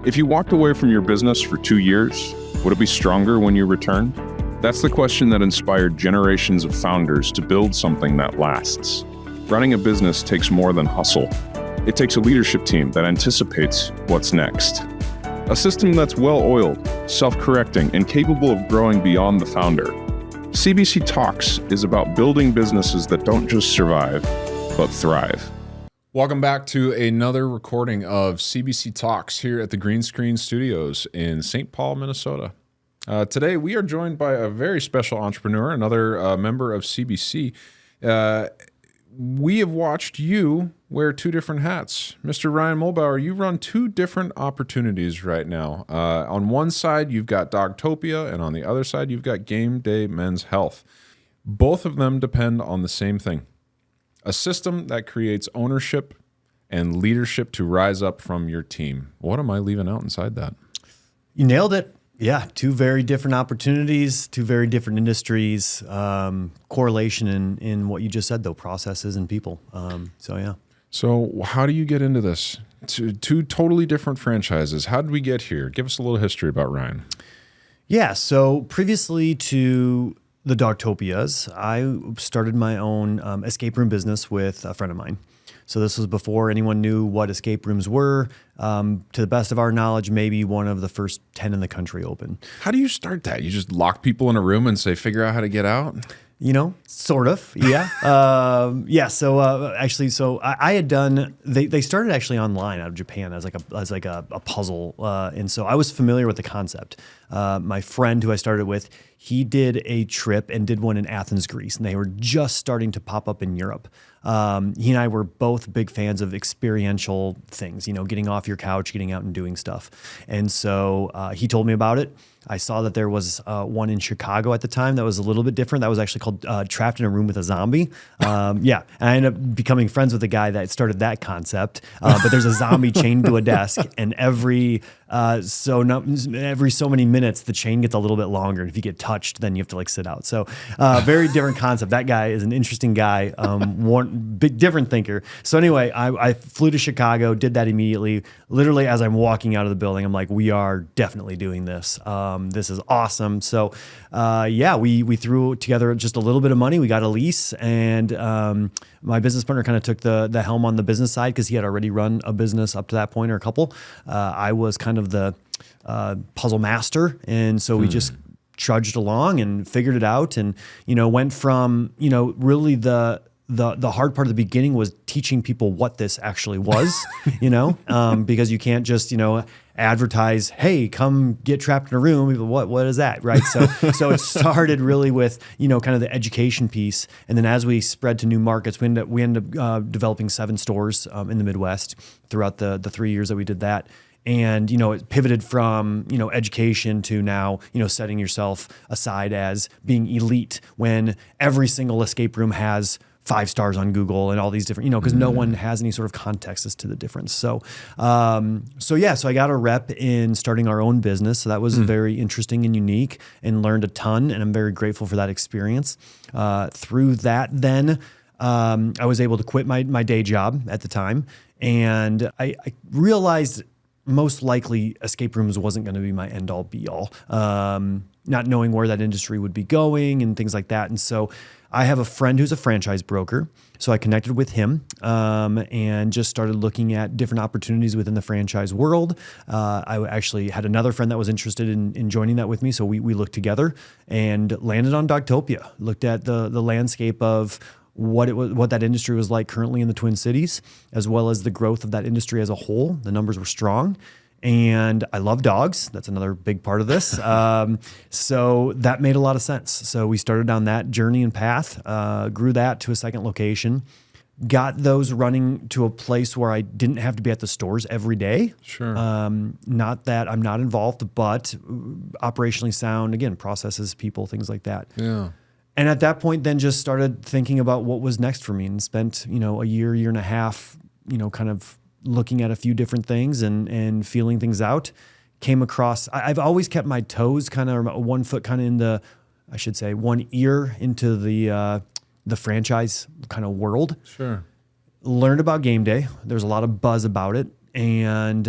If you walked away from your business for 2 years, would it be stronger when you return? That's the question that inspired generations of founders to build something that lasts. Running a business takes more than hustle. It takes a leadership team that anticipates what's next. A system that's well-oiled, self-correcting, and capable of growing beyond the founder. CBC Talks is about building businesses that don't just survive, but thrive. Welcome back to another recording of CBC Talks here at the Green Screen Studios in St. Paul, Minnesota. Today, we are joined by a very special entrepreneur, another member of CBC. We have watched you wear two different hats. Mr. Ryan Muhlbauer, you run two different opportunities right now. On one side, you've got Dogtopia, and on the other side, you've got GameDay Men's Health. Both of them depend on the same thing: a system that creates ownership and leadership to rise up from your team. What am I leaving out inside that? You nailed it. Yeah, two very different opportunities, two very different industries, correlation in what you just said, though, processes and people. Yeah. So how do you get into this? Two totally different franchises. How did we get here? Give us a little history about Ryan. Yeah, so previously to the Dogtopias, I started my own escape room business with a friend of mine. So this was before anyone knew what escape rooms were. To the best of our knowledge, maybe one of the first 10 in the country open. How do you start that? You just lock people in a room and say, figure out how to get out? You know, sort of, yeah. So I had done, they started actually online out of Japan as like a puzzle. And so I was familiar with the concept. My friend who I started with, he did a trip and did one in Athens, Greece, and they were just starting to pop up in Europe. He and I were both big fans of experiential things, getting off your couch, getting out and doing stuff. And so he told me about it. I saw that there was one in Chicago at the time that was a little bit different. That was actually called Trapped in a Room with a Zombie. And I ended up becoming friends with the guy that started that concept. But there's a zombie chained to a desk, and every so many minutes, the chain gets a little bit longer. And if you get touched, then you have to sit out. So very different concept. That guy is an interesting guy, one big different thinker. So anyway, I flew to Chicago, did that immediately. Literally, as I'm walking out of the building, I'm like, we are definitely doing this. This is awesome. So we threw together just a little bit of money. We got a lease, and my business partner kind of took the helm on the business side because he had already run a business up to that point, or a couple. I was kind of the puzzle master, and so we just trudged along and figured it out, and went from really the hard part of the beginning was teaching people what this actually was, because you can't just advertise, hey, come get trapped in a room. What is that, right? So it started really with kind of the education piece, and then as we spread to new markets, we ended up developing 7 stores in the Midwest throughout the 3 years that we did that. And, it pivoted from, education to now, setting yourself aside as being elite when every single escape room has 5 stars on Google and all these different, because no one has any sort of context as to the difference. So I got a rep in starting our own business. So that was very interesting and unique, and learned a ton. And I'm very grateful for that experience. Through that, then I was able to quit my day job at the time. And I realized most likely escape rooms wasn't going to be my end all be all, not knowing where that industry would be going and things like that. And so I have a friend who's a franchise broker. So I connected with him and just started looking at different opportunities within the franchise world. I actually had another friend that was interested in joining that with me. So we looked together and landed on Dogtopia, looked at the landscape of what that industry was like currently in the Twin Cities, as well as the growth of that industry as a whole. The numbers were strong. And I love dogs. That's another big part of this. So that made a lot of sense. So we started down that journey and path, grew that to a second location, got those running to a place where I didn't have to be at the stores every day. Sure. Not that I'm not involved, but operationally sound, again, processes, people, things like that. Yeah. And at that point, then just started thinking about what was next for me, and spent, a year and a half, kind of looking at a few different things and feeling things out. Came across, I've always kept my toes kind of, one foot kind of in the, I should say, one ear into the franchise kind of world. Sure. Learned about GameDay. There's a lot of buzz about it. and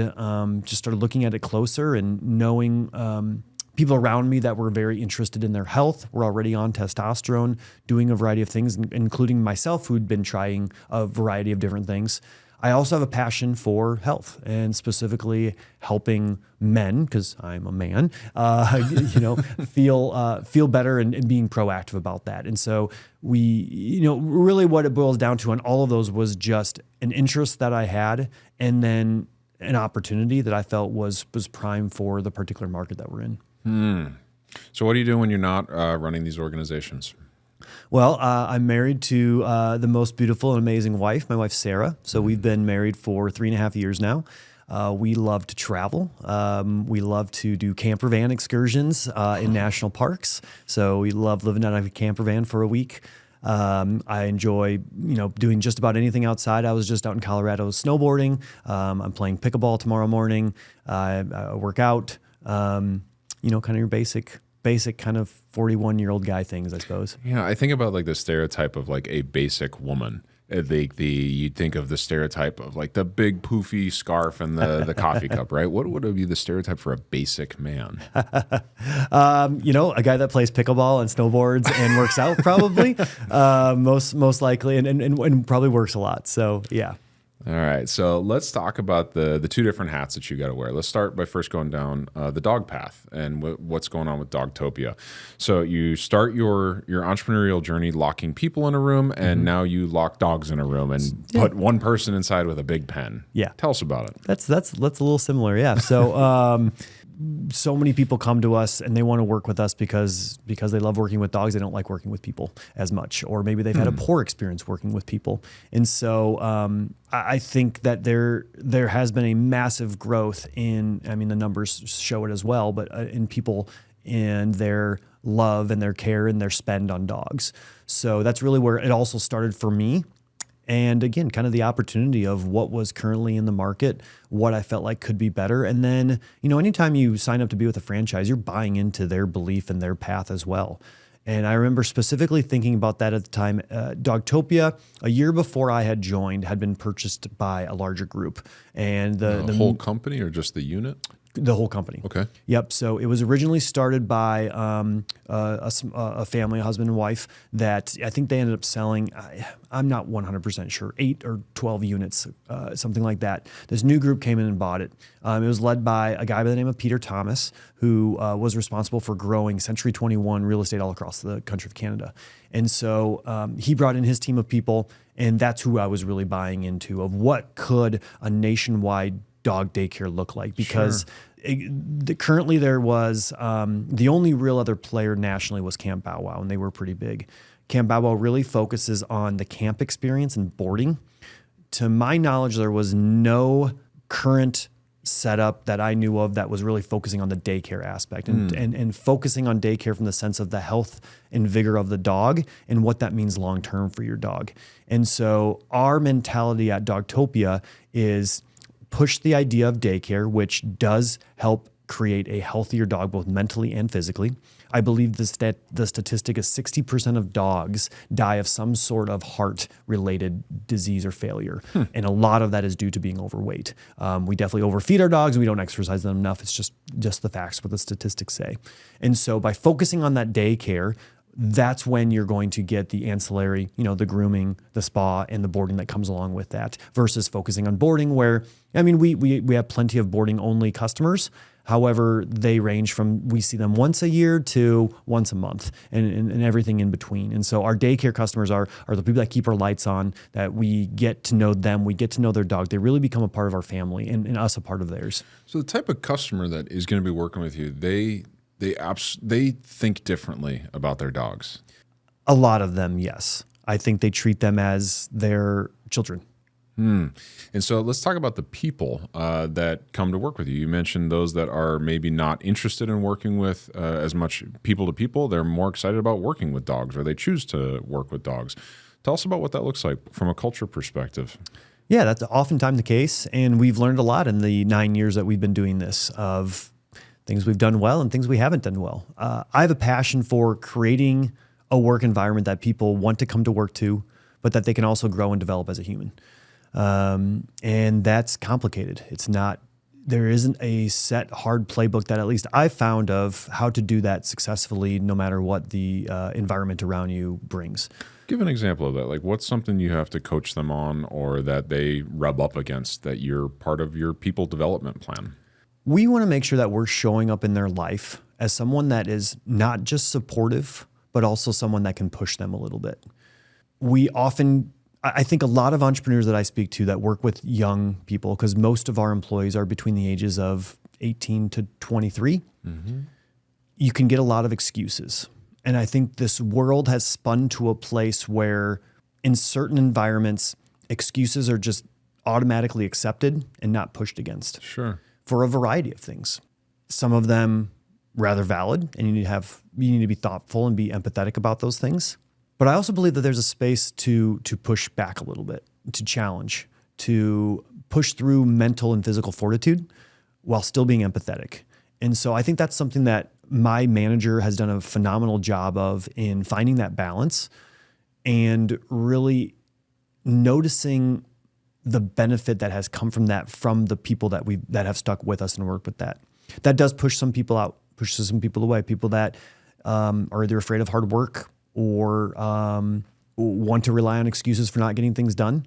just started looking at it closer and knowing people around me that were very interested in their health, were already on testosterone, doing a variety of things, including myself, who'd been trying a variety of different things. I also have a passion for health and specifically helping men, because I'm a man, feel better and being proactive about that. And so really what it boils down to on all of those was just an interest that I had, and then an opportunity that I felt was prime for the particular market that we're in. So what do you do when you're not running these organizations? Well, I'm married to the most beautiful and amazing wife. My wife, Sarah. So we've been married for 3.5 years now. We love to travel. We love to do camper van excursions in national parks. So we love living out of a camper van for a week. I enjoy, doing just about anything outside. I was just out in Colorado snowboarding. I'm playing pickleball tomorrow morning. I work out. Kind of your basic kind of 41-year-old guy things, I suppose. Yeah, I think about like the stereotype of like a basic woman. You'd think of the stereotype of like the big poofy scarf and the coffee cup, right? What would be the stereotype for a basic man? A guy that plays pickleball and snowboards and works out, probably most likely, and probably works a lot. So yeah. All right, so let's talk about the two different hats that you got to wear. Let's start by first going down the dog path and what's going on with Dogtopia. So you start your entrepreneurial journey locking people in a room, and now you lock dogs in a room and put one person inside with a big pen. Yeah, tell us about it. That's a little similar. Yeah, so. So many people come to us and they want to work with us because they love working with dogs. They don't like working with people as much, or maybe they've had a poor experience working with people. And so I think that there has been a massive growth in, the numbers show it as well, but in people and their love and their care and their spend on dogs. So that's really where it also started for me. And again, kind of the opportunity of what was currently in the market, what I felt like could be better. And then, anytime you sign up to be with a franchise, you're buying into their belief and their path as well. And I remember specifically thinking about that at the time. Dogtopia, a year before I had joined, had been purchased by a larger group. And the whole company or just the unit? The whole company. Okay. Yep. So it was originally started by a family, a husband and wife, that I think they ended up selling, I'm not 100% sure, 8 or 12 units, something like that. This new group came in and bought it. It was led by a guy by the name of Peter Thomas, who was responsible for growing Century 21 real estate all across the country of Canada. And so he brought in his team of people, and that's who I was really buying into, of what could a nationwide dog daycare look like, because currently there was the only real other player nationally was Camp Bow Wow, and they were pretty big. Camp Bow Wow really focuses on the camp experience and boarding. To my knowledge, there was no current setup that I knew of that was really focusing on the daycare aspect and focusing on daycare from the sense of the health and vigor of the dog and what that means long-term for your dog. And so our mentality at Dogtopia is push the idea of daycare, which does help create a healthier dog, both mentally and physically. I believe the statistic is 60% of dogs die of some sort of heart-related disease or failure. And a lot of that is due to being overweight. We definitely overfeed our dogs and we don't exercise them enough. It's just the facts, what the statistics say. And so by focusing on that daycare, that's when you're going to get the ancillary, the grooming, the spa, and the boarding that comes along with that, versus focusing on boarding where, we have plenty of boarding only customers. However, they range from, we see them once a year to once a month and everything in between. And so our daycare customers are the people that keep our lights on, that we get to know them, we get to know their dog. They really become a part of our family and us a part of theirs. So the type of customer that is going to be working with you, they think differently about their dogs. A lot of them, yes. I think they treat them as their children. And so let's talk about the people that come to work with you. You mentioned those that are maybe not interested in working with as much people to people. They're more excited about working with dogs, or they choose to work with dogs. Tell us about what that looks like from a culture perspective. Yeah, that's oftentimes the case. And we've learned a lot in the 9 years that we've been doing this, of things we've done well and things we haven't done well. I have a passion for creating a work environment that people want to come to work to, but that they can also grow and develop as a human. And that's complicated. There isn't a set hard playbook that at least I've found of how to do that successfully, no matter what the environment around you brings. Give an example of that. Like, what's something you have to coach them on or that they rub up against that you're part of your people development plan? We want to make sure that we're showing up in their life as someone that is not just supportive, but also someone that can push them a little bit. I think a lot of entrepreneurs that I speak to that work with young people, because most of our employees are between the ages of 18 to 23, you can get a lot of excuses. And I think this world has spun to a place where in certain environments, excuses are just automatically accepted and not pushed against. Sure. For a variety of things. Some of them rather valid, and you need to be thoughtful and be empathetic about those things. But I also believe that there's a space to push back a little bit, to challenge, to push through mental and physical fortitude while still being empathetic. And so I think that's something that my manager has done a phenomenal job of in finding that balance and really noticing the benefit that has come from that, from the people that have stuck with us and worked with that. That does push some people out, pushes some people away, people that are either afraid of hard work or want to rely on excuses for not getting things done.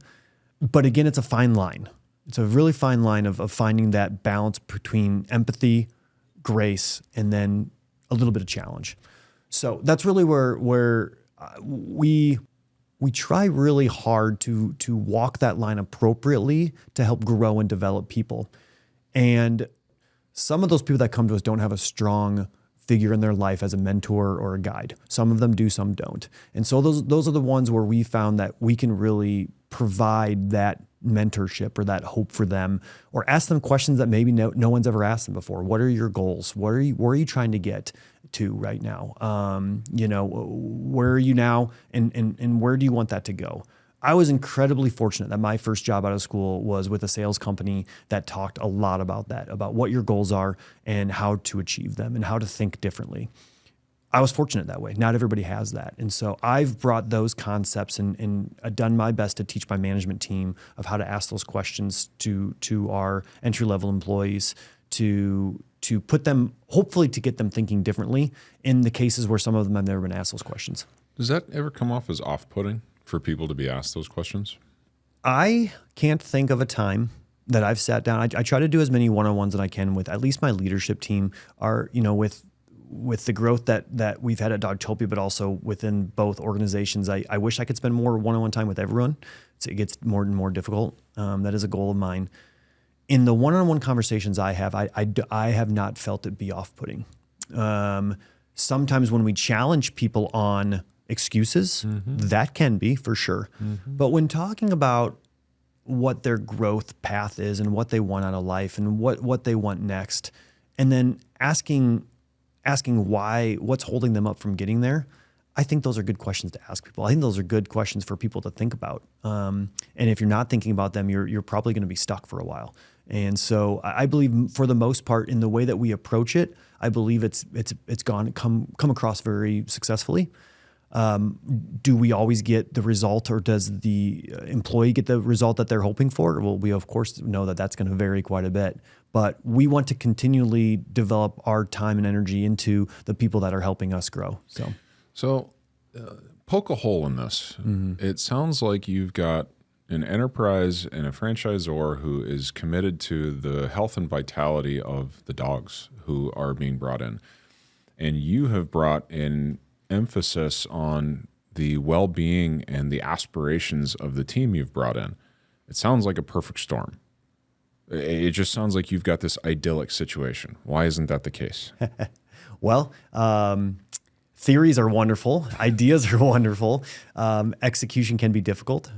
But again, it's a fine line. It's a really fine line of finding that balance between empathy, grace, and then a little bit of challenge. So that's really where we try really hard to walk that line appropriately to help grow and develop people. And some of those people that come to us don't have a strong figure in their life as a mentor or a guide. Some of them do, some don't. And so those are the ones where we found that we can really provide that mentorship or that hope for them, or ask them questions that maybe no one's ever asked them before. What are your goals? Where are you trying to get to right now? Where are you now, and where do you want that to go? I was incredibly fortunate that my first job out of school was with a sales company that talked a lot about that, about what your goals are and how to achieve them and how to think differently. I was fortunate that way. Not everybody has that. And so I've brought those concepts and done my best to teach my management team of how to ask those questions to our entry-level employees to put them, hopefully to get them thinking differently in the cases where some of them have never been asked those questions. Does that ever come off as off-putting for people to be asked those questions? I can't think of a time that I've sat down. I try to do as many one-on-ones that I can with at least my leadership team, with the growth that we've had at Dogtopia, but also within both organizations. I wish I could spend more one-on-one time with everyone. It gets more and more difficult. That is a goal of mine. In the one-on-one conversations I have, I have not felt it be off-putting. Sometimes when we challenge people on excuses, that can be for sure. But when talking about what their growth path is and what they want out of life and what they want next, and then asking why, what's holding them up from getting there, I think those are good questions to ask people. I think those are good questions for people to think about. And if you're not thinking about them, you're probably going to be stuck for a while. And so I believe, for the most part, in the way that we approach it, I believe it's come across very successfully. Do we always get the result, or does the employee get the result that they're hoping for? Well, we of course know that that's going to vary quite a bit, but we want to continually develop our time and energy into the people that are helping us grow. So poke a hole in this. It sounds like you've got an enterprise and a franchisor who is committed to the health and vitality of the dogs who are being brought in. And you have brought in emphasis on the well-being and the aspirations of the team you've brought in. It sounds like a perfect storm. It just sounds like you've got this idyllic situation. Why isn't that the case? Well, theories are wonderful. Ideas are wonderful. Execution can be difficult.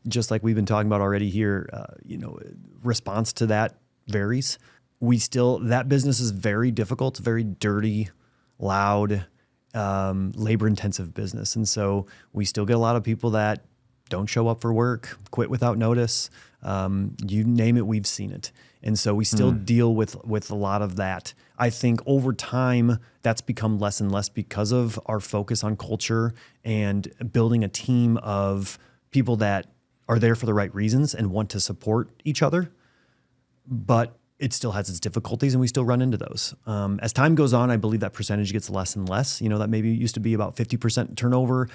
Just like we've been talking about already here, response to that varies. That business is very difficult, very dirty, loud, labor-intensive business. And so we still get a lot of people that don't show up for work, quit without notice. You name it, we've seen it. And so we still deal with a lot of that. I think over time, that's become less and less because of our focus on culture and building a team of people that are there for the right reasons and want to support each other, but it still has its difficulties, and we still run into those. As time goes on, I believe that percentage gets less and less. That maybe used to be about 50% turnover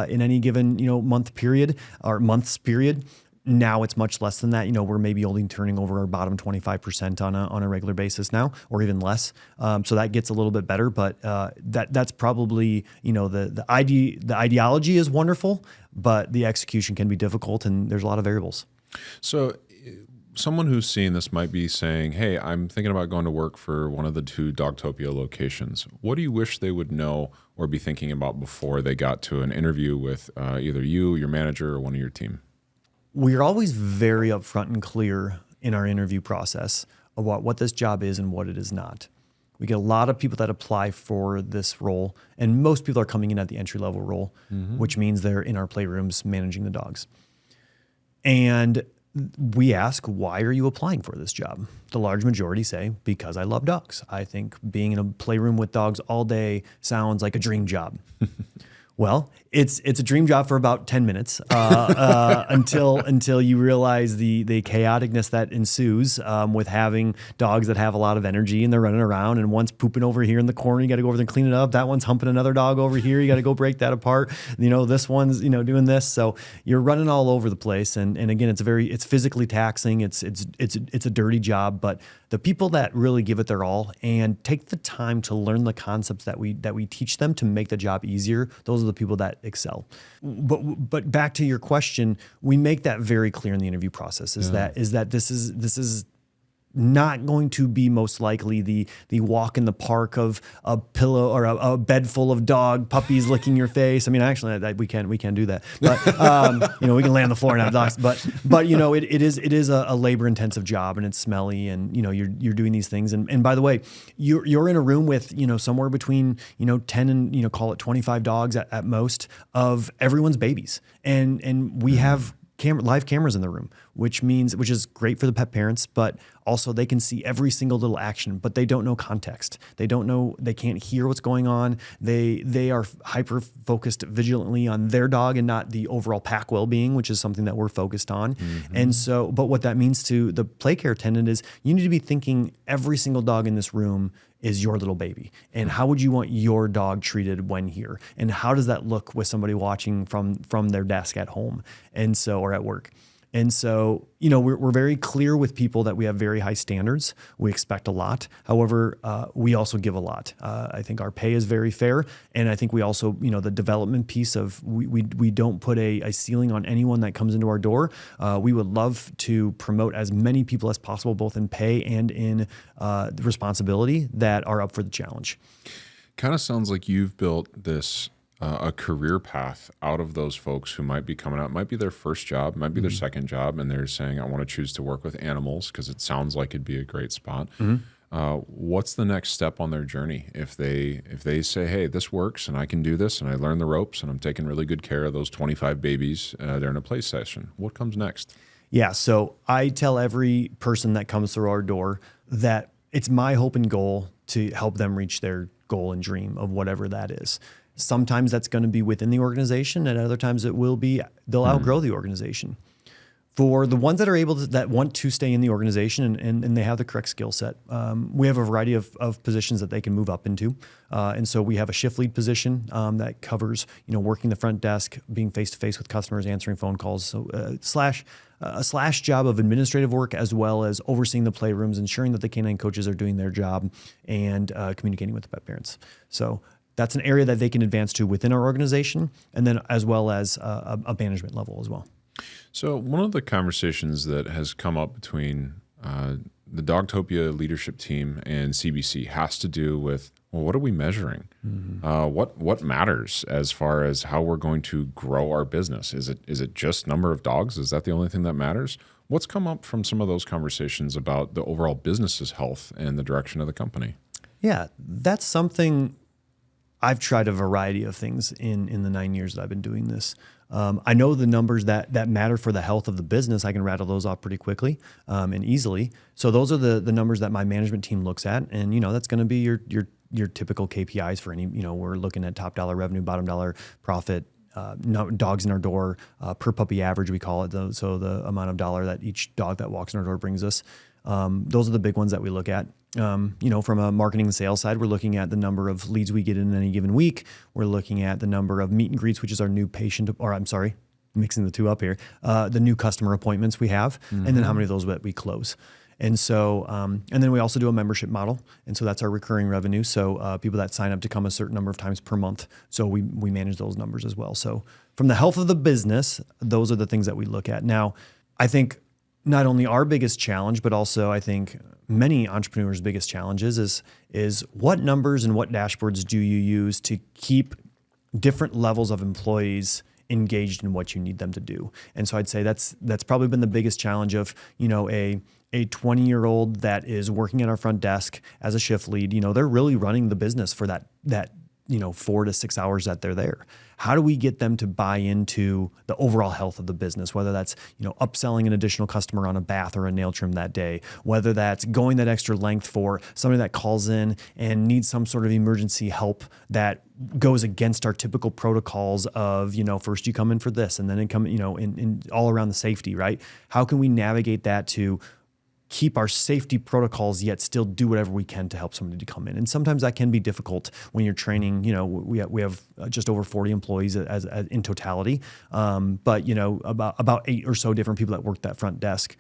in any given month period or months period. Now it's much less than that. We're maybe only turning over our bottom 25% on a regular basis now, or even less. So that gets a little bit better, but that's probably the ideology is wonderful, but the execution can be difficult, and there's a lot of variables. So someone who's seeing this might be saying, hey, I'm thinking about going to work for one of the 2 Dogtopia locations. What do you wish they would know or be thinking about before they got to an interview with either you, your manager, or one of your team? We're always very upfront and clear in our interview process about what this job is and what it is not. We get a lot of people that apply for this role, and most people are coming in at the entry-level role, which means they're in our playrooms managing the dogs. And we ask, why are you applying for this job? The large majority say, because I love dogs. I think being in a playroom with dogs all day sounds like a dream job. Well, it's a dream job for about 10 minutes until you realize the chaoticness that ensues with having dogs that have a lot of energy and they're running around, and one's pooping over here in the corner. You got to go over there and clean it up. That one's humping another dog over here. You got to go break that apart. This one's doing this. So you're running all over the place. And again, it's physically taxing. It's a dirty job, but the people that really give it their all and take the time to learn the concepts that we teach them to make the job easier, those are the people that excel. But back to your question, we make that very clear in the interview process that this is not going to be most likely the walk in the park of a pillow or a bed full of dog puppies licking your face. I mean, actually, we can do that. But we can lay on the floor and have dogs. But it is a labor intensive job, and it's smelly, and you're doing these things. And by the way, you're in a room with somewhere between 10 and call it 25 dogs at most of everyone's babies, and we have live cameras in the room, which is great for the pet parents, but also they can see every single little action, but they don't know context. They can't hear what's going on. They are hyper focused vigilantly on their dog and not the overall pack well-being, which is something that we're focused on. And so, but what that means to the play care attendant is you need to be thinking every single dog in this room is your little baby. And how would you want your dog treated when here? And how does that look with somebody watching from their desk at home or at work? And so, we're very clear with people that we have very high standards. We expect a lot. However, we also give a lot. I think our pay is very fair. And I think we also, the development piece of we don't put a ceiling on anyone that comes into our door. We would love to promote as many people as possible, both in pay and in the responsibility that are up for the challenge. Kind of sounds like you've built this a career path out of those folks who might be coming out. Might be their first job, might be their second job, and they're saying, I want to choose to work with animals because it sounds like it'd be a great spot. What's the next step on their journey? If they say, hey, this works and I can do this and I learn the ropes and I'm taking really good care of those 25 babies during a play session, what comes next? Yeah, so I tell every person that comes through our door that it's my hope and goal to help them reach their goal and dream of whatever that is. Sometimes that's going to be within the organization, and other times they'll outgrow the organization. For the ones that want to stay in the organization and they have the correct skill set, we have a variety of positions that they can move up into. And so we have a shift lead position that covers, working the front desk, being face-to-face with customers, answering phone calls, so a slash job of administrative work, as well as overseeing the playrooms, ensuring that the canine coaches are doing their job, and communicating with the pet parents. So that's an area that they can advance to within our organization, and then as well as a management level as well. So one of the conversations that has come up between the Dogtopia leadership team and CBC has to do with, well, what are we measuring? What matters as far as how we're going to grow our business? Is it just number of dogs? Is that the only thing that matters? What's come up from some of those conversations about the overall business's health and the direction of the company? Yeah, that's something I've tried a variety of things in the 9 years that I've been doing this. I know the numbers that matter for the health of the business. I can rattle those off pretty quickly and easily. So those are the numbers that my management team looks at, and that's going to be your typical KPIs for any. We're looking at top dollar revenue, bottom dollar profit, dogs in our door, per puppy average, we call it. So the amount of dollar that each dog that walks in our door brings us. Those are the big ones that we look at. From a marketing and sales side, we're looking at the number of leads we get in any given week. We're looking at the number of meet and greets, which is our new mixing the two up here, the new customer appointments we have, and then how many of those that we close. And so, and then we also do a membership model. And so that's our recurring revenue. So people that sign up to come a certain number of times per month. So we manage those numbers as well. So from the health of the business, those are the things that we look at. Now, I think not only our biggest challenge, but also I think many entrepreneurs' biggest challenges is what numbers and what dashboards do you use to keep different levels of employees engaged in what you need them to do. And so I'd say that's probably been the biggest challenge of, a 20-year-old that is working at our front desk as a shift lead. They're really running the business for that 4 to 6 hours that they're there. How do we get them to buy into the overall health of the business, whether that's, upselling an additional customer on a bath or a nail trim that day, whether that's going that extra length for somebody that calls in and needs some sort of emergency help that goes against our typical protocols of, first you come in for this and then it come, in all around the safety, right? How can we navigate that to keep our safety protocols yet still do whatever we can to help somebody to come in? And sometimes that can be difficult when you're training. We have just over 40 employees as in totality, but about 8 or so different people that work that front desk.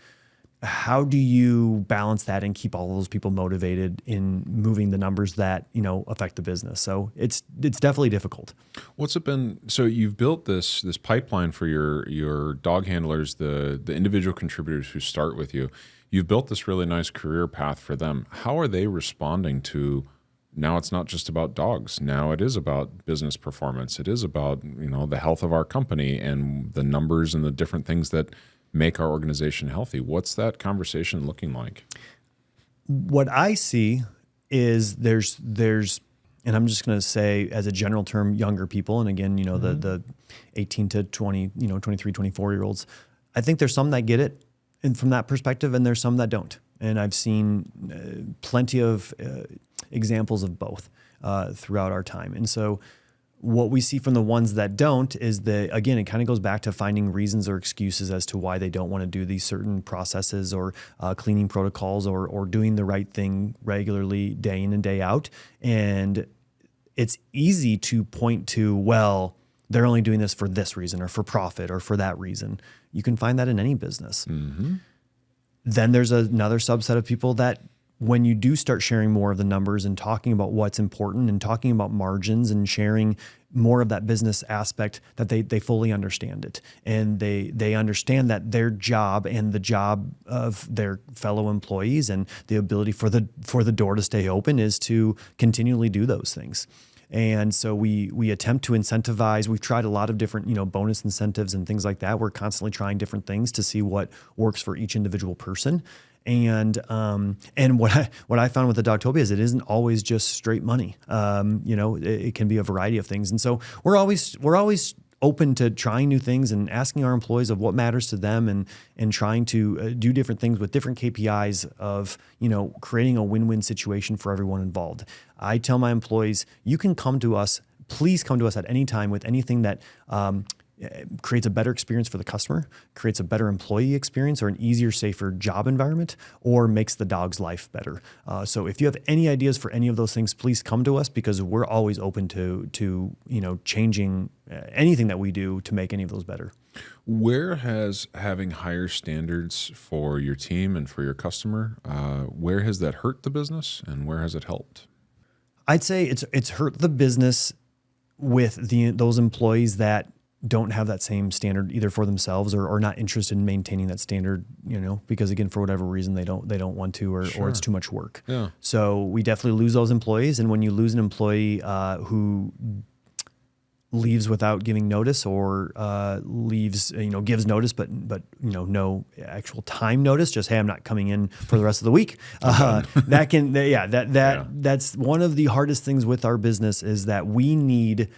How do you balance that and keep all of those people motivated in moving the numbers that affect the business? So it's definitely difficult. What's it been? So you've built this pipeline for your dog handlers, the individual contributors who start with you. You've built this really nice career path for them. How are they responding to, now it's not just about dogs. Now it is about business performance. It is about, the health of our company and the numbers and the different things that make our organization healthy. What's that conversation looking like? What I see is there's, and I'm just going to say as a general term, younger people. And again, the 18 to 20, 23, 24-year-olds, I think there's some that get it. And from that perspective, and there's some that don't. And I've seen plenty of examples of both throughout our time. And so what we see from the ones that don't is that, again, it kind of goes back to finding reasons or excuses as to why they don't want to do these certain processes or cleaning protocols or doing the right thing regularly day in and day out. And it's easy to point to, well, they're only doing this for this reason or for profit or for that reason. You can find that in any business. Mm-hmm. Then there's another subset of people that when you do start sharing more of the numbers and talking about what's important and talking about margins and sharing more of that business aspect, that they fully understand it. And they understand that their job and the job of their fellow employees and the ability for the door to stay open is to continually do those things. And so we attempt to incentivize. We've tried a lot of different, bonus incentives and things like that. We're constantly trying different things to see what works for each individual person. And what I found with the Dogtopia is it isn't always just straight money. It can be a variety of things. And so we're always open to trying new things and asking our employees of what matters to them and trying to do different things with different KPIs of, creating a win-win situation for everyone involved. I tell my employees, you can come to us, please come to us at any time with anything that creates a better experience for the customer, creates a better employee experience or an easier, safer job environment, or makes the dog's life better. So if you have any ideas for any of those things, please come to us because we're always open to changing anything that we do to make any of those better. Where has having higher standards for your team and for your customer, where has that hurt the business and where has it helped? I'd say it's hurt the business with those employees that don't have that same standard either for themselves or not interested in maintaining that standard, because again, for whatever reason, they don't want to, or it's too much work. Yeah. So we definitely lose those employees. And when you lose an employee who leaves without giving notice or leaves, gives notice, but no actual time notice, just, hey, I'm not coming in for the rest of the week. That's one of the hardest things with our business is that we need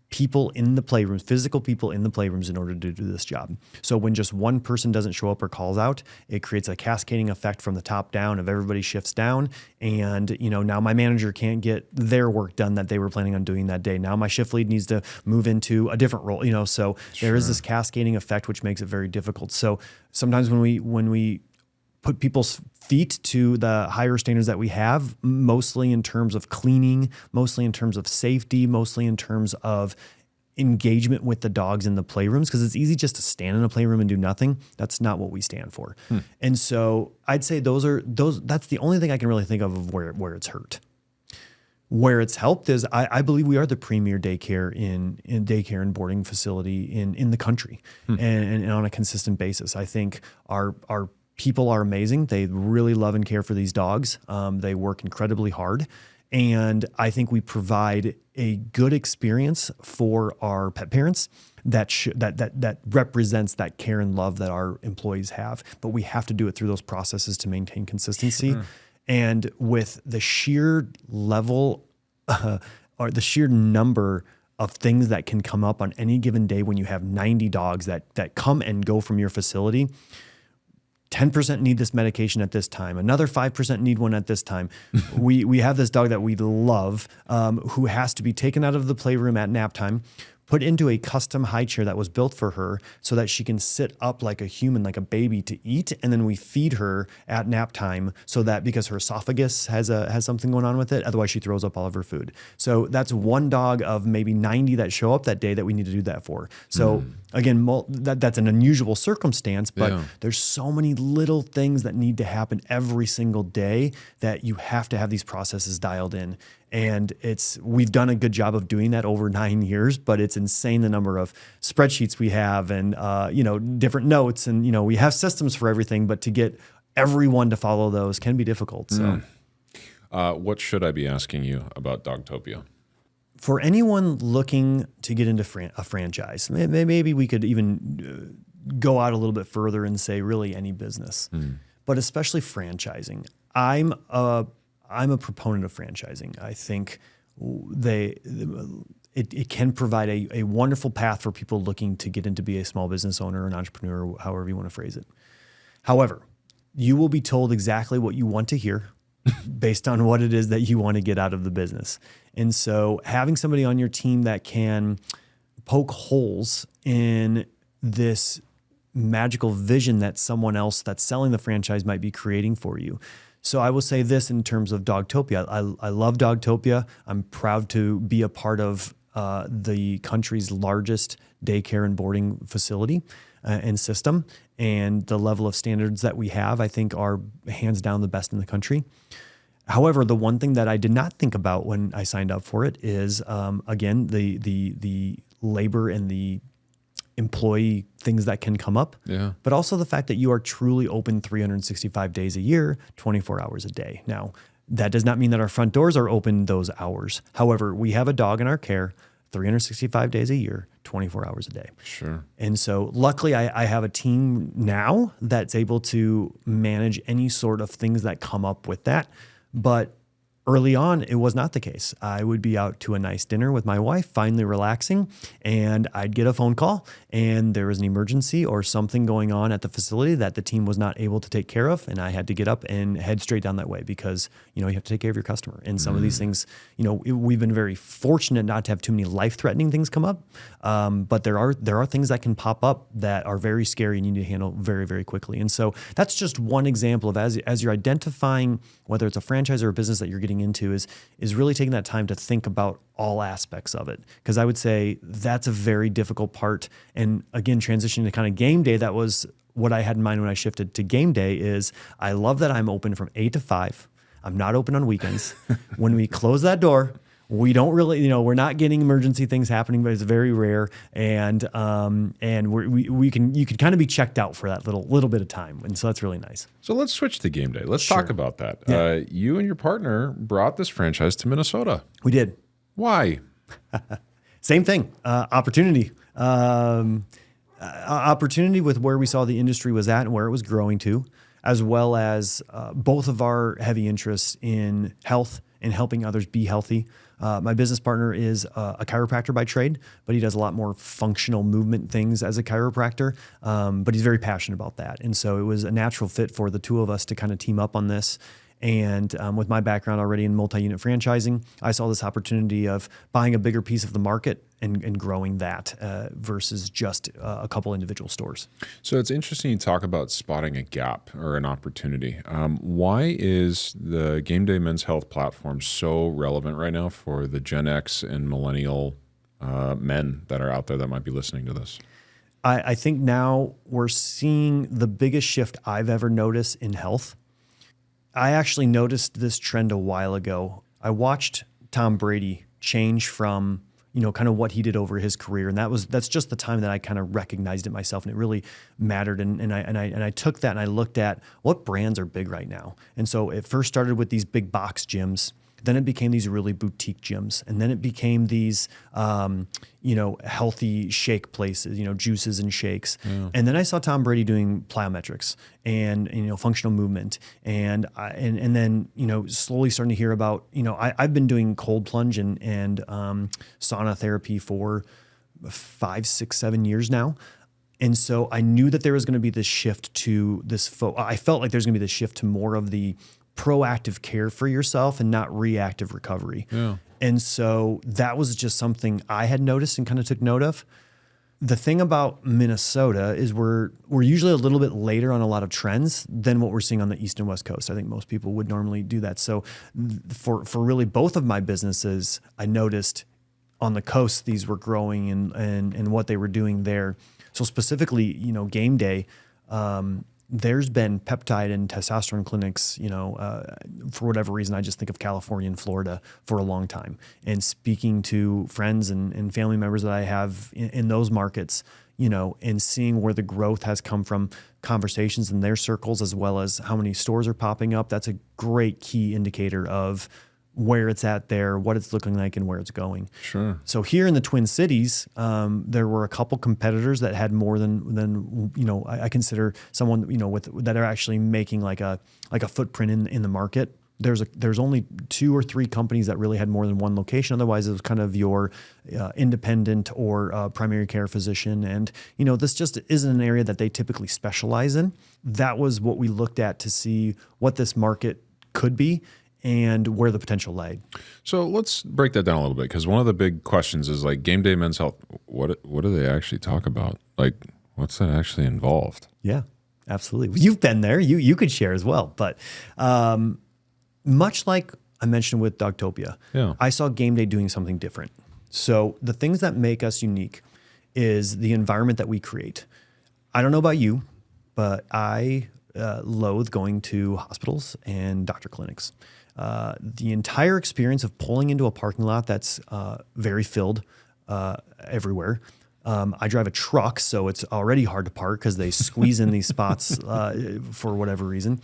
people in the playrooms, physical people in the playrooms in order to do this job. So when just one person doesn't show up or calls out, it creates a cascading effect from the top down of everybody shifts down. And, now my manager can't get their work done that they were planning on doing that day. Now my shift lead needs to move into a different role, so there is this cascading effect, which makes it very difficult. So sometimes when we put people's feet to the higher standards that we have, mostly in terms of cleaning, mostly in terms of safety, mostly in terms of engagement with the dogs in the playrooms, because it's easy just to stand in a playroom and do nothing. That's not what we stand for. And so I'd say that's the only thing I can really think of where it's hurt. Where it's helped is I believe we are the premier daycare in daycare and boarding facility in the country, and on a consistent basis. I think our people are amazing. They really love and care for these dogs. They work incredibly hard. And I think we provide a good experience for our pet parents that represents that care and love that our employees have. But we have to do it through those processes to maintain consistency. Sure. And with the sheer level or the sheer number of things that can come up on any given day when you have 90 dogs that come and go from your facility, 10% need this medication at this time. Another 5% need one at this time. We have this dog that we love who has to be taken out of the playroom at nap time, put into a custom high chair that was built for her so that she can sit up like a human, like a baby to eat. And then we feed her at nap time so that because her esophagus has something going on with it, otherwise she throws up all of her food. So that's one dog of maybe 90 that show up that day that we need to do that for. So again, that's an unusual circumstance, but there's so many little things that need to happen every single day that you have to have these processes dialed in. And we've done a good job of doing that over 9 years, but it's insane the number of spreadsheets we have and, different notes and, we have systems for everything, but to get everyone to follow those can be difficult. So, what should I be asking you about Dogtopia? For anyone looking to get into a franchise, maybe we could even go out a little bit further and say really any business, but especially franchising. I'm a proponent of franchising. I think it can provide a wonderful path for people looking to get into be a small business owner, an entrepreneur, however you want to phrase it. However, you will be told exactly what you want to hear based on what it is that you want to get out of the business. And so having somebody on your team that can poke holes in this magical vision that someone else that's selling the franchise might be creating for you. So I will say this in terms of Dogtopia. I love Dogtopia. I'm proud to be a part of the country's largest daycare and boarding facility and system. And the level of standards that we have, I think, are hands down the best in the country. However, the one thing that I did not think about when I signed up for it is, again, the labor and the employee things that can come up, but also the fact that you are truly open 365 days a year, 24 hours a day. Now, that does not mean that our front doors are open those hours. However, we have a dog in our care 365 days a year, 24 hours a day. Sure. And so luckily I have a team now that's able to manage any sort of things that come up with that. But early on, it was not the case. I would be out to a nice dinner with my wife, finally relaxing, and I'd get a phone call and there was an emergency or something going on at the facility that the team was not able to take care of. And I had to get up and head straight down that way because, you have to take care of your customer. And some of these things, we've been very fortunate not to have too many life-threatening things come up. But there are things that can pop up that are very scary and you need to handle very, very quickly. And so that's just one example of as you're identifying whether it's a franchise or a business that you're getting into is really taking that time to think about all aspects of it. Because I would say that's a very difficult part. And again, transitioning to kind of game day, that was what I had in mind when I shifted to game day is I love that I'm open from 8 to 5. I'm not open on weekends. When we close that door, we don't really, we're not getting emergency things happening, but it's very rare. And you can kind of be checked out for that little bit of time. And so that's really nice. So let's switch to game day. Let's talk about that. Yeah. You and your partner brought this franchise to Minnesota. We did. Why? Same thing. Opportunity. Opportunity with where we saw the industry was at and where it was growing to, as well as both of our heavy interests in health and helping others be healthy. My business partner is a chiropractor by trade, but he does a lot more functional movement things as a chiropractor. But he's very passionate about that. And so it was a natural fit for the two of us to kind of team up on this. And with my background already in multi-unit franchising, I saw this opportunity of buying a bigger piece of the market and growing that versus just a couple individual stores. So it's interesting you talk about spotting a gap or an opportunity. Why is the GameDay Men's Health platform so relevant right now for the Gen X and millennial men that are out there that might be listening to this? I think now we're seeing the biggest shift I've ever noticed in health. I actually noticed this trend a while ago. I watched Tom Brady change from, kind of what he did over his career. And that's just the time that I kind of recognized it myself, and it really mattered. And I took that and I looked at what brands are big right now. And so it first started with these big box gyms. Then it became these really boutique gyms. And then it became these, healthy shake places, juices and shakes. Yeah. And then I saw Tom Brady doing plyometrics and, functional movement. And then, slowly starting to hear about, I've been doing cold plunge and sauna therapy for 5, 6, 7 years now. And so I knew that there was going to be this shift to this. I felt like there's going to be this shift to more of the proactive care for yourself and not reactive recovery. Yeah. And so that was just something I had noticed and kind of took note of. The thing about Minnesota is we're usually a little bit later on a lot of trends than what we're seeing on the East and West Coast. I think most people would normally do that. So for really both of my businesses, I noticed on the coast, these were growing and what they were doing there. So specifically, GameDay, there's been peptide and testosterone clinics, for whatever reason, I just think of California and Florida for a long time. And speaking to friends and family members that I have in those markets, and seeing where the growth has come from conversations in their circles, as well as how many stores are popping up, that's a great key indicator of where it's at there, what it's looking like, and where it's going. Sure. So here in the Twin Cities, there were a couple competitors that had more than I consider someone that are actually making like a footprint in the market. There's only 2 or 3 companies that really had more than one location. Otherwise, it was kind of your independent or primary care physician. And this just isn't an area that they typically specialize in. That was what we looked at to see what this market could be and where the potential lay. So let's break that down a little bit, because one of the big questions is like GameDay Men's Health. What do they actually talk about? Like, what's that actually involved? Yeah, absolutely. You've been there. You could share as well. But much like I mentioned with Dogtopia, I saw GameDay doing something different. So the things that make us unique is the environment that we create. I don't know about you, but I loathe going to hospitals and doctor clinics. The entire experience of pulling into a parking lot that's very filled everywhere. I drive a truck, so it's already hard to park because they squeeze in these spots for whatever reason.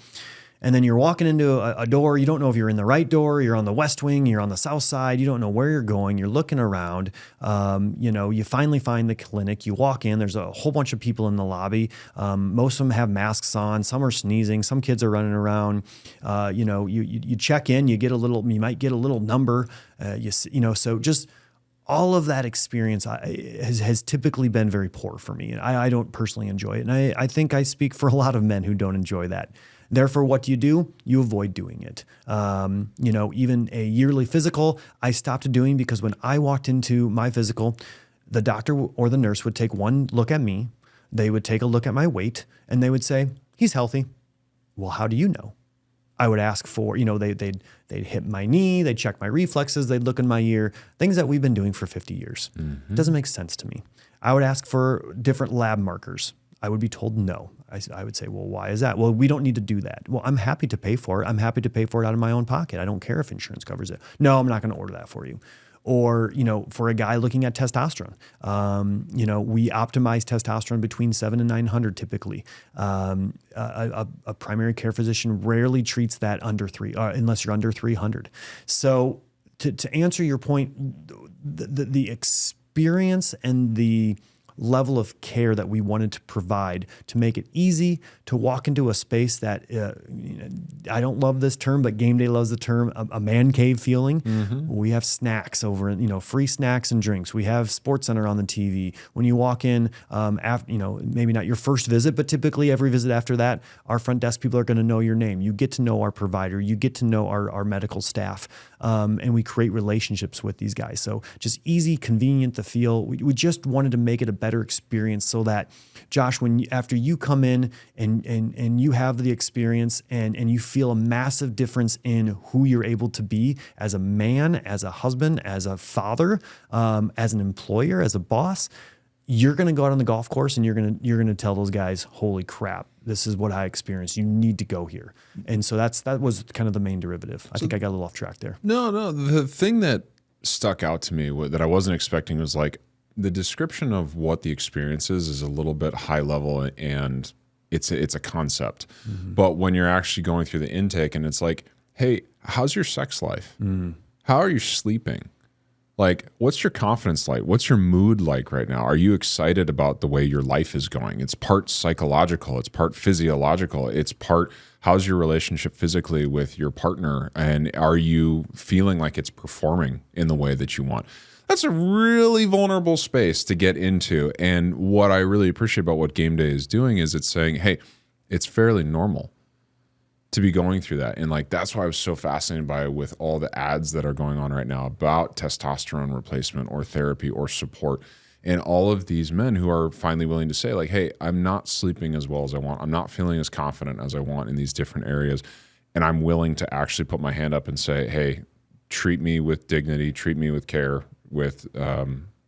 And then you're walking into a door. You don't know if you're in the right door. You're on the west wing. You're on the south side. You don't know where you're going. You're looking around. You finally find the clinic. You walk in. There's a whole bunch of people in the lobby. Most of them have masks on. Some are sneezing. Some kids are running around. You check in. You might get a little number. So just all of that experience has typically been very poor for me. And I don't personally enjoy it. And I think I speak for a lot of men who don't enjoy that. Therefore, what do? You avoid doing it. Even a yearly physical, I stopped doing because when I walked into my physical, the doctor or the nurse would take one look at me. They would take a look at my weight and they would say, he's healthy. Well, how do you know? I would ask for, they'd hit my knee, they'd check my reflexes, they'd look in my ear, things that we've been doing for 50 years. Mm-hmm. It doesn't make sense to me. I would ask for different lab markers. I would be told no. I would say, well, why is that? Well, we don't need to do that. Well, I'm happy to pay for it. I'm happy to pay for it out of my own pocket. I don't care if insurance covers it. No, I'm not going to order that for you. Or, for a guy looking at testosterone, we optimize testosterone between 700 and 900 typically. A primary care physician rarely treats that under unless you're under 300. So to answer your point, the experience and the level of care that we wanted to provide to make it easy to walk into a space that, I don't love this term, but GameDay loves the term, a man cave feeling. We have snacks over, free snacks and drinks. We have SportsCenter on the TV. When you walk in, after, maybe not your first visit, but typically every visit after that, our front desk people are going to know your name. You get to know our provider. You get to know our medical staff. And we create relationships with these guys. So just easy, convenient to feel. We just wanted to make it a better experience so that, Josh, after you come in and you have the experience and you feel a massive difference in who you're able to be as a man, as a husband, as a father, as an employer, as a boss, you're going to go out on the golf course and you're going to tell those guys, holy crap, this is what I experienced. You need to go here. And so that was kind of the main derivative. I think I got a little off track there. No. The thing that stuck out to me that I wasn't expecting was like the description of what the experience is a little bit high level and it's a concept. But when you're actually going through the intake and it's like, hey, how's your sex life? How are you sleeping? Like, what's your confidence like? What's your mood like right now? Are you excited about the way your life is going? It's part psychological. It's part physiological. It's part, how's your relationship physically with your partner? And are you feeling like it's performing in the way that you want? That's a really vulnerable space to get into. And what I really appreciate about what GameDay is doing is it's saying, hey, it's fairly normal to be going through that. And like, that's why I was so fascinated by it with all the ads that are going on right now about testosterone replacement or therapy or support. And all of these men who are finally willing to say like, hey, I'm not sleeping as well as I want. I'm not feeling as confident as I want in these different areas. And I'm willing to actually put my hand up and say, hey, treat me with dignity, treat me with care, with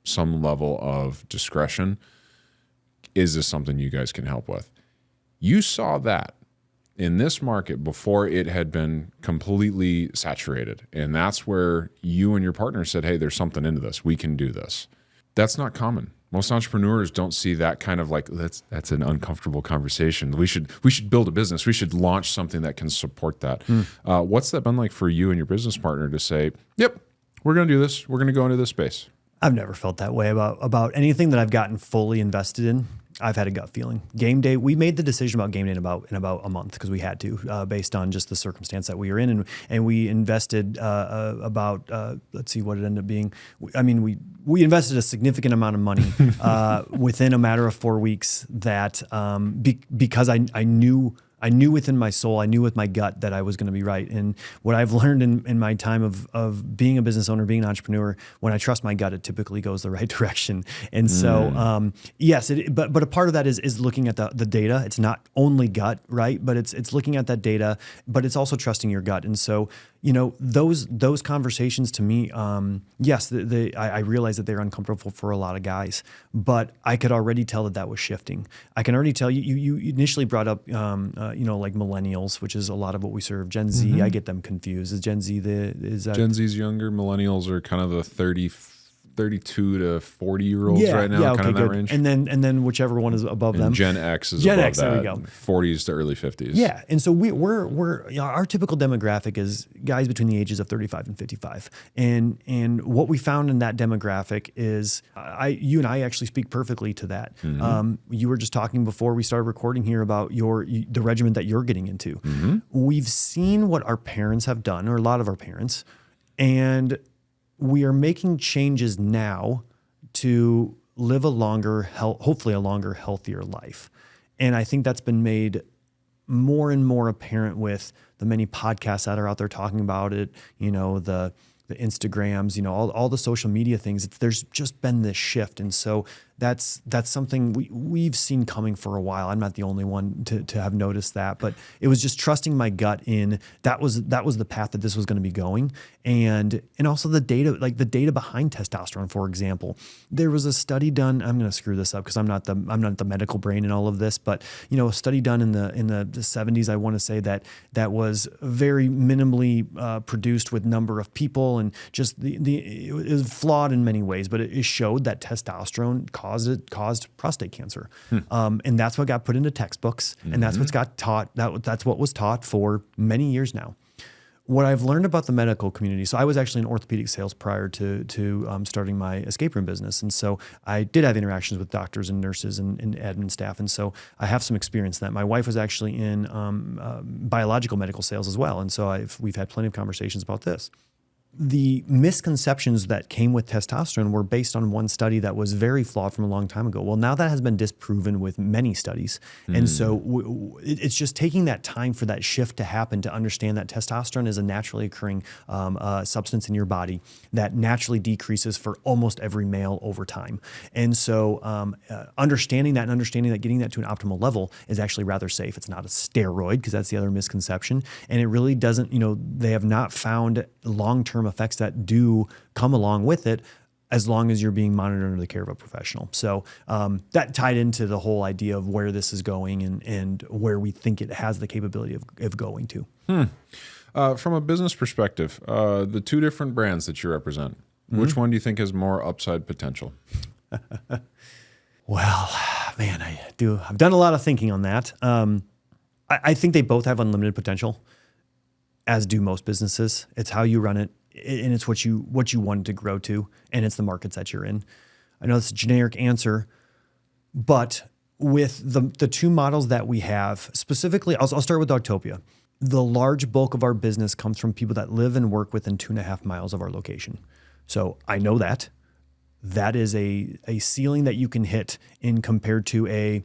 some level of discretion. Is this something you guys can help with? You saw that in this market before it had been completely saturated. And that's where you and your partner said, hey, there's something into this. We can do this. That's not common. Most entrepreneurs don't see that kind of like, that's an uncomfortable conversation. We should build a business. We should launch something that can support that. What's that been like for you and your business partner to say, yep, we're going to do this. We're going to go into this space? I've never felt that way about anything that I've gotten fully invested in. I've had a gut feeling. GameDay, we made the decision about GameDay in about a month because we had to, based on just the circumstance that we were in, and we invested about let's see what it ended up being. I mean, we invested a significant amount of money within a matter of 4 weeks. That because I knew within my soul, I knew with my gut that I was going to be right. And what I've learned in my time of being a business owner, being an entrepreneur, when I trust my gut, it typically goes the right direction. And so, yes, but a part of that is looking at the data. It's not only gut, right? But it's looking at that data, but it's also trusting your gut. And so, those conversations to me, yes, I realize that they're uncomfortable for a lot of guys, but I could already tell that was shifting. I can already tell you initially brought up, like millennials, which is a lot of what we serve. Gen Z, I get them confused. Is Gen Z Gen Z's younger? Millennials are kind of the 32 to 40-year-olds right now, kind of that range. And then whichever one is above them. Gen X is Gen above X, that. there we go. 40s to early 50s. Yeah, and so we're our typical demographic is guys between the ages of 35 and 55, and what we found in that demographic is you and I actually speak perfectly to that. You were just talking before we started recording here about the regimen that you're getting into. We've seen what our parents have done, or a lot of our parents, and we are making changes now to live a longer, hopefully a longer, healthier life. And I think that's been made more and more apparent with the many podcasts that are out there talking about it, the Instagrams, all the social media things. There's just been this shift. And so that's something we've seen coming for a while. I'm not the only one to have noticed that, but it was just trusting my gut in that was the path that this was going to be going. And also the data behind testosterone, for example. There was a study done, I'm going to screw this up because I'm not the medical brain in all of this, but a study done in the 70s, I want to say that was very minimally produced with number of people, and just it was flawed in many ways, but it showed that testosterone caused prostate cancer. And that's what got put into textbooks, and that's what's got taught. That's what was taught for many years now. What I've learned about the medical community, so I was actually in orthopedic sales prior to starting my escape room business. And so I did have interactions with doctors and nurses and admin staff. And so I have some experience in that. My wife was actually in biological medical sales as well. And so we've had plenty of conversations about this. The misconceptions that came with testosterone were based on one study that was very flawed from a long time ago. Well, now that has been disproven with many studies. And so it's just taking that time for that shift to happen to understand that testosterone is a naturally occurring substance in your body that naturally decreases for almost every male over time. And so understanding that getting that to an optimal level is actually rather safe. It's not a steroid, because that's the other misconception. And it really doesn't, they have not found long-term effects that do come along with it, as long as you're being monitored under the care of a professional. So that tied into the whole idea of where this is going and where we think it has the capability of going to. From a business perspective, the two different brands that you represent, which one do you think has more upside potential? Well, man, I've done a lot of thinking on that. I think they both have unlimited potential, as do most businesses. It's how you run it, and it's what you want it to grow to, and it's the markets that you're in. I know it's a generic answer, but with the two models that we have, specifically, I'll start with Dogtopia. The large bulk of our business comes from people that live and work within 2.5 miles of our location. So I know that. That is a ceiling that you can hit in compared to a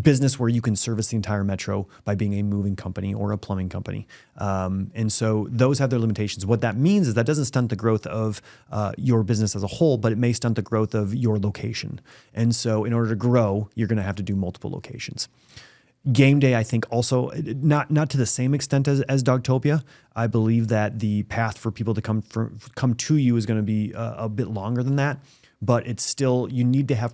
business where you can service the entire metro by being a moving company or a plumbing company. And so those have their limitations. What that means is that doesn't stunt the growth of your business as a whole, but it may stunt the growth of your location. And so in order to grow, you're going to have to do multiple locations. GameDay, I think, also not to the same extent as Dogtopia. I believe that the path for people to come to you is going to be a bit longer than that, but it's still, you need to have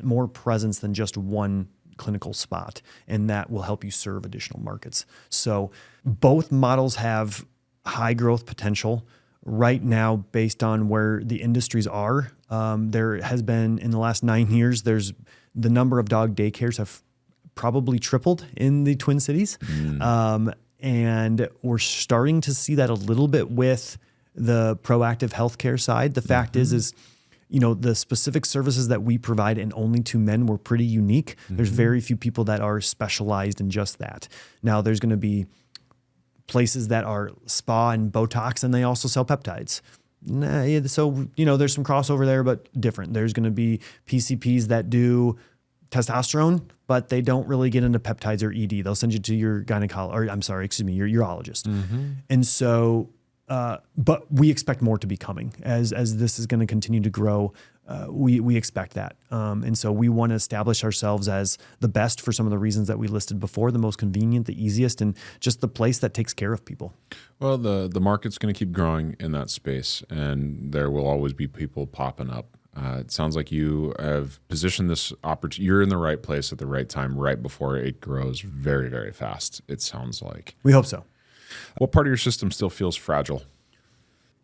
more presence than just one clinical spot, and that will help you serve additional markets. So both models have high growth potential. Right now, based on where the industries are, there has been, in the last 9 years, the number of dog daycares have probably tripled in the Twin Cities. And we're starting to see that a little bit with the proactive healthcare side. The fact is the specific services that we provide, and only to men, were pretty unique. There's very few people that are specialized in just that. Now, there's going to be places that are spa and Botox, and they also sell peptides. So, there's some crossover there, but different. There's going to be PCPs that do testosterone, but they don't really get into peptides or ED. They'll send you to your gynecologist, your urologist. And so, but we expect more to be coming as this is going to continue to grow. We expect that. And so we want to establish ourselves as the best for some of the reasons that we listed before, the most convenient, the easiest, and just the place that takes care of people. Well, the market's going to keep growing in that space, and there will always be people popping up. It sounds like you have positioned this opportunity. You're in the right place at the right time, right before it grows very, very fast, it sounds like. We hope so. What part of your system still feels fragile?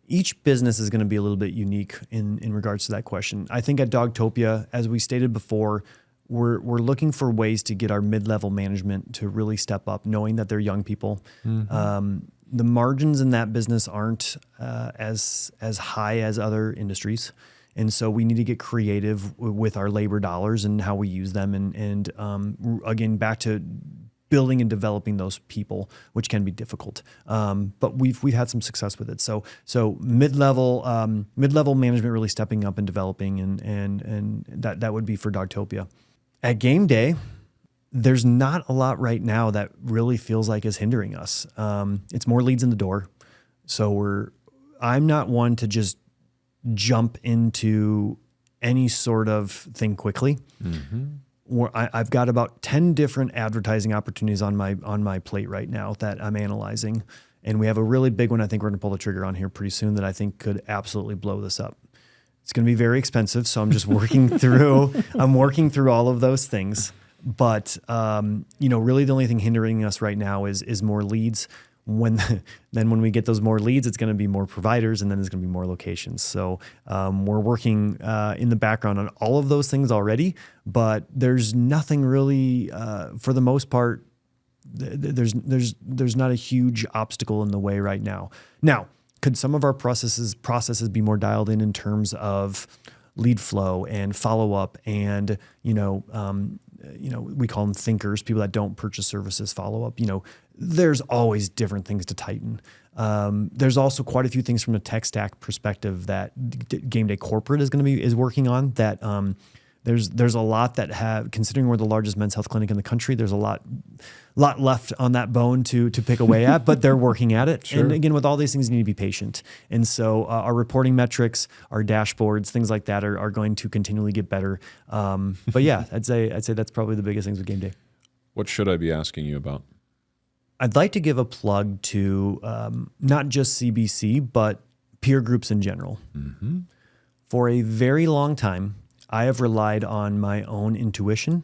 Each business is going to be a little bit unique in regards to that question. I think at Dogtopia, as we stated before, we're looking for ways to get our mid-level management to really step up, knowing that they're young people. The margins in that business aren't as high as other industries. And so we need to get creative with our labor dollars and how we use them. And again, back to building and developing those people, which can be difficult. But we've had some success with it. So mid-level management really stepping up and developing, and that would be for Dogtopia. At GameDay, there's not a lot right now that really feels like is hindering us. It's more leads in the door. So I'm not one to just jump into any sort of thing quickly. I've got about 10 different advertising opportunities on my plate right now that I'm analyzing. And we have a really big one I think we're going to pull the trigger on here pretty soon that I think could absolutely blow this up. It's going to be very expensive, so I'm just working through all of those things. But really the only thing hindering us right now is more leads. When we get those more leads, it's going to be more providers, and then there's going to be more locations. So we're working in the background on all of those things already, but there's nothing really, for the most part, there's not a huge obstacle in the way right now. Now, could some of our processes be more dialed in terms of lead flow and follow up and, we call them thinkers, people that don't purchase services, follow up, there's always different things to tighten. There's also quite a few things from a tech stack perspective that GameDay corporate is working on that, there's a lot that have, considering we're the largest men's health clinic in the country, there's a lot left on that bone to pick away at, but they're working at it. Sure. And again, with all these things, you need to be patient. And so our reporting metrics, our dashboards, things like that are going to continually get better. But yeah, I'd say that's probably the biggest things with GameDay. What should I be asking you about? I'd like to give a plug to not just CBC, but peer groups in general. Mm-hmm. For a very long time, I have relied on my own intuition,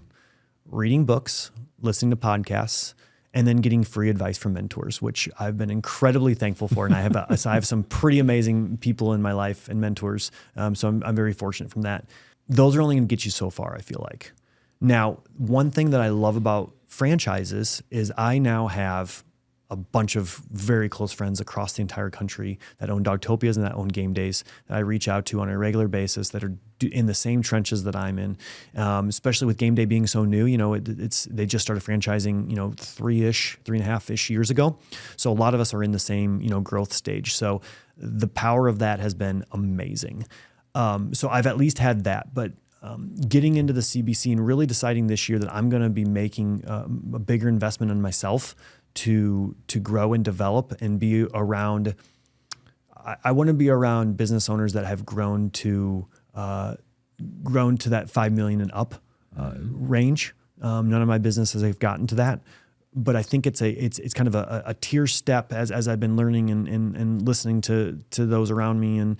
reading books, listening to podcasts, and then getting free advice from mentors, which I've been incredibly thankful for. And I have some pretty amazing people in my life and mentors. So I'm very fortunate from that. Those are only going to get you so far, I feel like. Now, one thing that I love about franchises is I now have a bunch of very close friends across the entire country that own Dogtopias and that own GameDays that I reach out to on a regular basis that are in the same trenches that I'm in. Especially with GameDay being so new, they just started franchising, 3.5-ish years ago. So a lot of us are in the same, growth stage. So the power of that has been amazing. So I've at least had that, but getting into the CBC and really deciding this year that I'm going to be making a bigger investment in myself to grow and develop and be around. I want to be around business owners that have grown to that 5 million and up range. None of my businesses have gotten to that, but I think it's kind of a tier step as I've been learning and listening to those around me and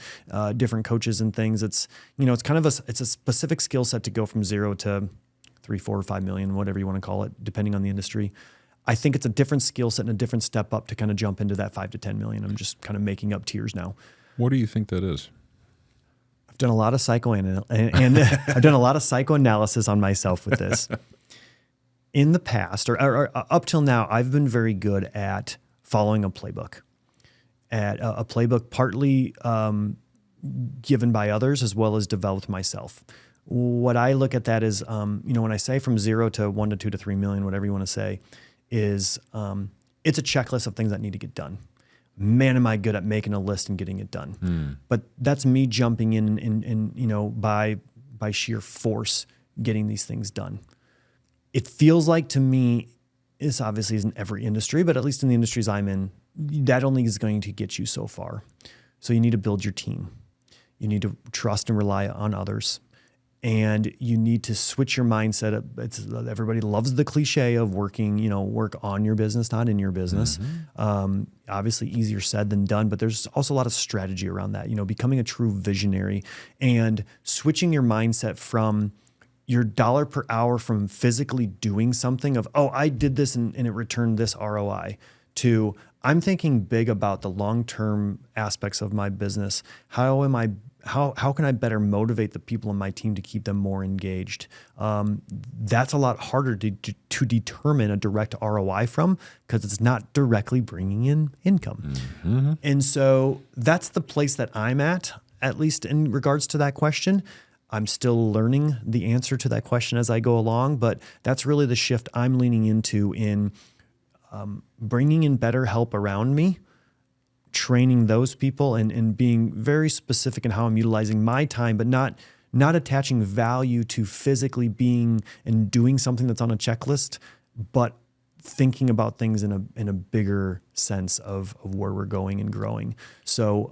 different coaches and things. It's kind of it's a specific skill set to go from 0 to 3, 4, or 5 million, whatever you want to call it, depending on the industry. I think it's a different skill set and a different step up to kind of jump into that 5 to 10 million. I'm just kind of making up tiers now. What do you think that is? I've done a lot of I've done a lot of psychoanalysis on myself with this. In the past, or up till now, I've been very good at following a playbook. A playbook partly given by others as well as developed myself. What I look at that is, when I say from 0 to 1 to 2 to 3 million, whatever you want to say, is it's a checklist of things that need to get done. Man, am I good at making a list and getting it done. But that's me jumping in and by sheer force getting these things done. It feels like to me, this obviously isn't every industry, but at least in the industries I'm in, that only is going to get you so far. So you need to build your team. You need to trust and rely on others. And you need to switch your mindset. Everybody loves the cliche of working, work on your business, not in your business. Mm-hmm. Obviously easier said than done, but there's also a lot of strategy around that, becoming a true visionary and switching your mindset from your dollar per hour from physically doing something of, I did this and it returned this ROI, to I'm thinking big about the long-term aspects of my business. How can I better motivate the people on my team to keep them more engaged? That's a lot harder to determine a direct ROI from because it's not directly bringing in income. Mm-hmm. And so that's the place that I'm at least in regards to that question. I'm still learning the answer to that question as I go along, but that's really the shift I'm leaning into in bringing in better help around me, training those people and being very specific in how I'm utilizing my time, but not attaching value to physically being and doing something that's on a checklist, but thinking about things in a bigger sense of where we're going and growing. So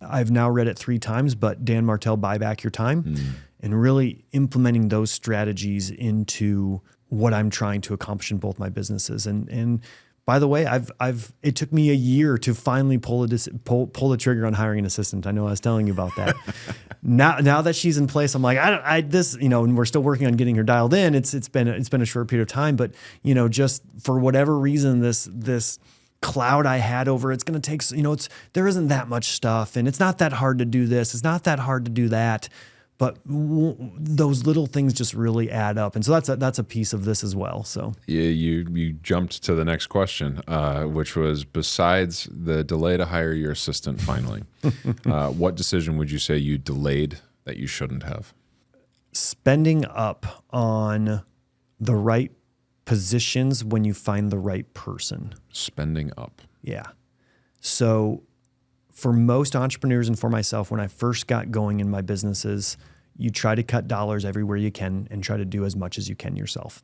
I've now read it 3 times, but Dan Martell, Buy Back Your Time, and really implementing those strategies into what I'm trying to accomplish in both my businesses. And by the way, it took me a year to finally pull the trigger on hiring an assistant. I know I was telling you about that. Now that she's in place, I'm like, and we're still working on getting her dialed in. It's been a short period of time, but just for whatever reason, this cloud I had over it's going to take, there isn't that much stuff and it's not that hard to do this. It's not that hard to do that. But those little things just really add up. And so that's a piece of this as well. So yeah, you jumped to the next question, which was, besides the delay to hire your assistant finally, what decision would you say you delayed that you shouldn't have? Spending up on the right positions when you find the right person. Spending up. Yeah. So for most entrepreneurs and for myself, when I first got going in my businesses, you try to cut dollars everywhere you can and try to do as much as you can yourself.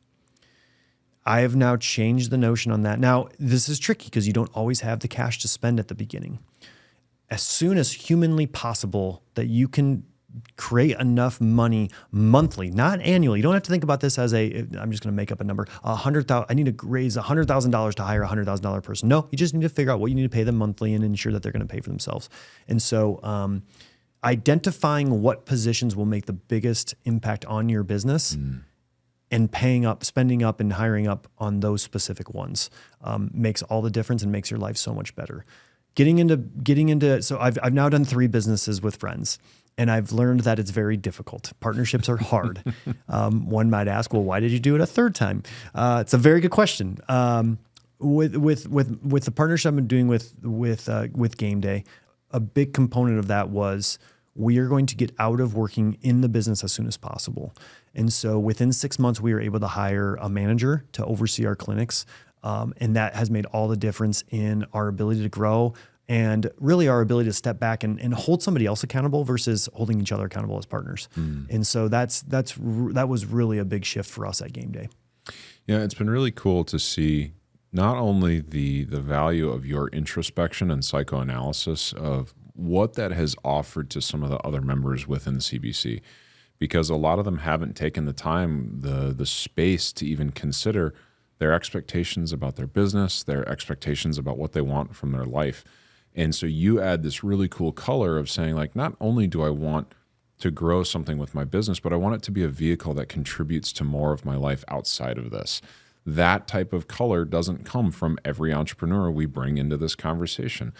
I have now changed the notion on that. Now, this is tricky because you don't always have the cash to spend at the beginning. As soon as humanly possible that you can create enough money monthly, not annually. You don't have to think about this as I'm just going to make up a number, $100,000. I need to raise $100,000 to hire a $100,000 person. No, you just need to figure out what you need to pay them monthly and ensure that they're going to pay for themselves. And so identifying what positions will make the biggest impact on your business and spending up and hiring up on those specific ones makes all the difference and makes your life so much better. Getting into, so I've now done 3 businesses with friends. And I've learned that it's very difficult. Partnerships are hard. One might ask, well, why did you do it a third time? It's a very good question. With the partnership I've been doing with GameDay, a big component of that was we are going to get out of working in the business as soon as possible. And so within 6 months, we were able to hire a manager to oversee our clinics. And that has made all the difference in our ability to grow and really our ability to step back and hold somebody else accountable versus holding each other accountable as partners. And so that was really a big shift for us at GameDay. Yeah, it's been really cool to see not only the value of your introspection and psychoanalysis of what that has offered to some of the other members within CBC, because a lot of them haven't taken the time, the space to even consider their expectations about their business, their expectations about what they want from their life. And so you add this really cool color of saying, like, not only do I want to grow something with my business, but I want it to be a vehicle that contributes to more of my life outside of this. That type of color doesn't come from every entrepreneur we bring into this conversation.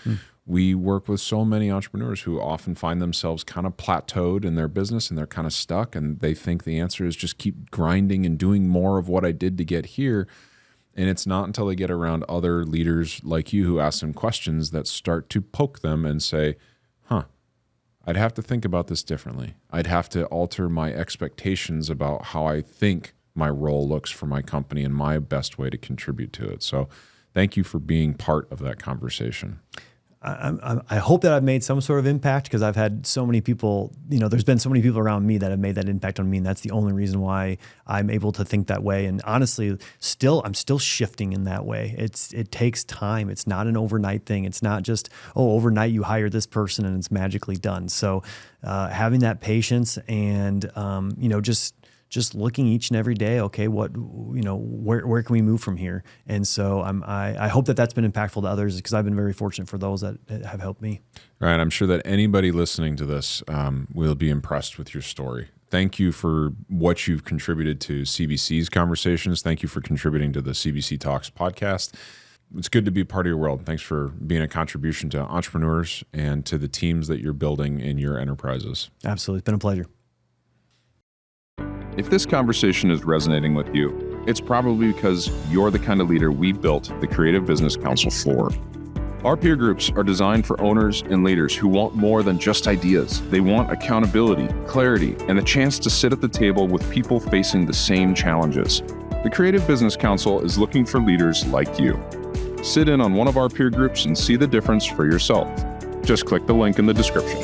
We work with so many entrepreneurs who often find themselves kind of plateaued in their business and they're kind of stuck and they think the answer is just keep grinding and doing more of what I did to get here. And it's not until they get around other leaders like you who ask them questions that start to poke them and say, I'd have to think about this differently. I'd have to alter my expectations about how I think my role looks for my company and my best way to contribute to it. So thank you for being part of that conversation. I hope that I've made some sort of impact because I've had so many people, there's been so many people around me that have made that impact on me. And that's the only reason why I'm able to think that way. And honestly, I'm still shifting in that way. It takes time. It's not an overnight thing. It's not just, overnight you hire this person and it's magically done. So having that patience and, just looking each and every day, okay, where can we move from here? And so I hope that that's been impactful to others because I've been very fortunate for those that have helped me. Ryan, I'm sure that anybody listening to this will be impressed with your story. Thank you for what you've contributed to CBC's conversations. Thank you for contributing to the CBC Talks podcast. It's good to be part of your world. Thanks for being a contribution to entrepreneurs and to the teams that you're building in your enterprises. Absolutely. It's been a pleasure. If this conversation is resonating with you, it's probably because you're the kind of leader we built the Creative Business Council for. Our peer groups are designed for owners and leaders who want more than just ideas. They want accountability, clarity, and the chance to sit at the table with people facing the same challenges. The Creative Business Council is looking for leaders like you. Sit in on one of our peer groups and see the difference for yourself. Just click the link in the description.